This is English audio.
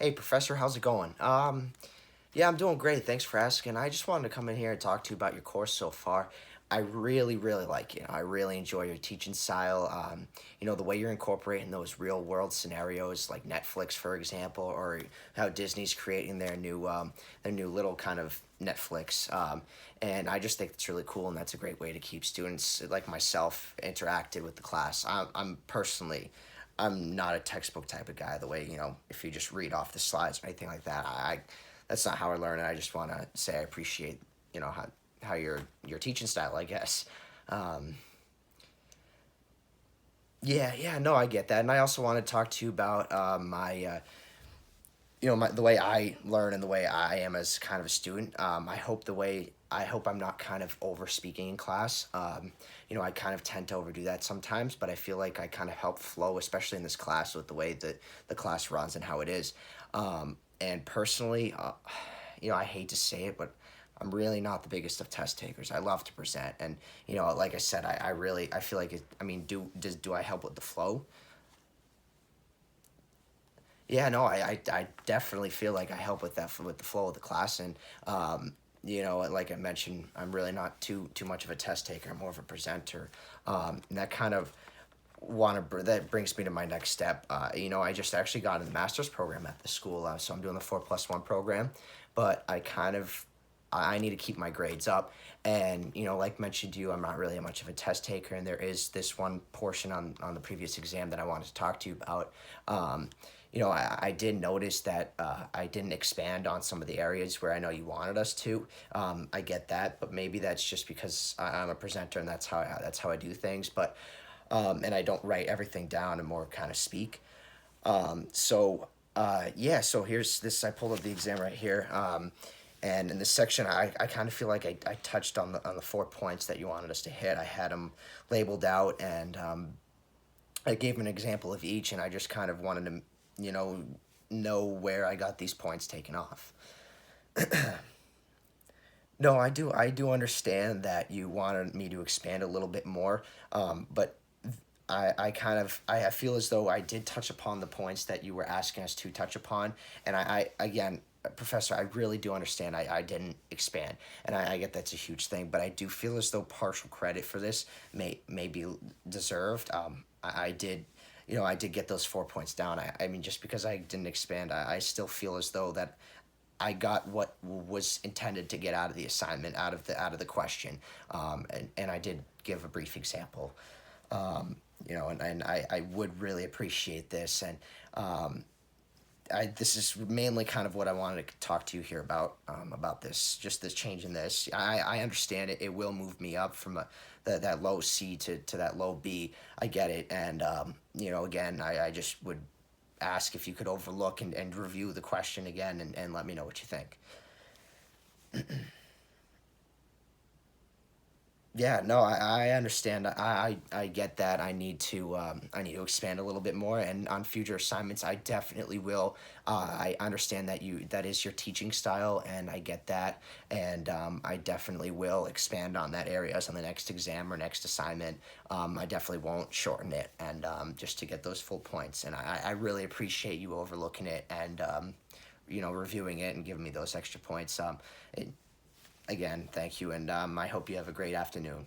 Hey, Professor, how's it going? Yeah, I'm doing great. Thanks for asking. I just wanted to come in here and talk to you about your course so far. I really, really like it. I really enjoy your teaching style. The way you're incorporating those real world scenarios like Netflix, for example, or how Disney's creating their new little kind of Netflix. And I just think it's really cool, and that's a great way to keep students like myself interacted with the class. I'm not a textbook type of guy. The way if you just read off the slides or anything like that, that's not how I learn. And I just want to say I appreciate how your teaching style, I guess. Um, yeah, no, I get that, and I also want to talk to you about my the way I learn and the way I am as kind of a student. I hope I'm not kind of over speaking in class. I kind of tend to overdo that sometimes, but I feel like I kind of help flow, especially in this class, with the way that the class runs and how it is. And personally, I hate to say it, but I'm really not the biggest of test takers. I love to present, and like I said, I feel like it. I mean, do I help with the flow? Yeah, no, I definitely feel like I help with with the flow of the class, and like I mentioned, I'm really not too much of a test taker. I'm more of a presenter, and that kind of that brings me to my next step. I just actually got in the master's program at the school, so I'm doing the 4+1 program, but I need to keep my grades up. And, like mentioned to you, I'm not really much of a test taker. And there is this one portion on the previous exam that I wanted to talk to you about. I did notice that I didn't expand on some of the areas where I know you wanted us to. I get that, but maybe that's just because I'm a presenter and that's how I do things. And I don't write everything down and more kind of speak. Yeah, so here's this. I pulled up the exam right here. And in this section, I kind of feel like I touched on the 4 points that you wanted us to hit. I had them labeled out, and I gave an example of each, and I just kind of wanted to, know where I got these points taken off. No, I do understand that you wanted me to expand a little bit more, but I feel as though I did touch upon the points that you were asking us to touch upon, and again, Professor, I really do understand I didn't expand, and I get that's a huge thing, but I do feel as though partial credit for this may be deserved. I did. I did get those 4 points down. I mean, just because I didn't expand, I still feel as though that I got what was intended to get out of the assignment, out of the question, and I did give a brief example, and I would really appreciate this, and this is mainly kind of what I wanted to talk to you here about this, just this change in this. I understand it. It will move me up from that low C to that low B. I get it, and again, I just would ask if you could overlook and review the question again and let me know what you think. Yeah, no, I understand. I get that. I need to expand a little bit more, and on future assignments, I definitely will. I understand that is your teaching style, and I get that, and I definitely will expand on that areas on the next exam or next assignment. I definitely won't shorten it, and just to get those full points. And I really appreciate you overlooking it and reviewing it and giving me those extra points. It, Again, thank you, and I hope you have a great afternoon.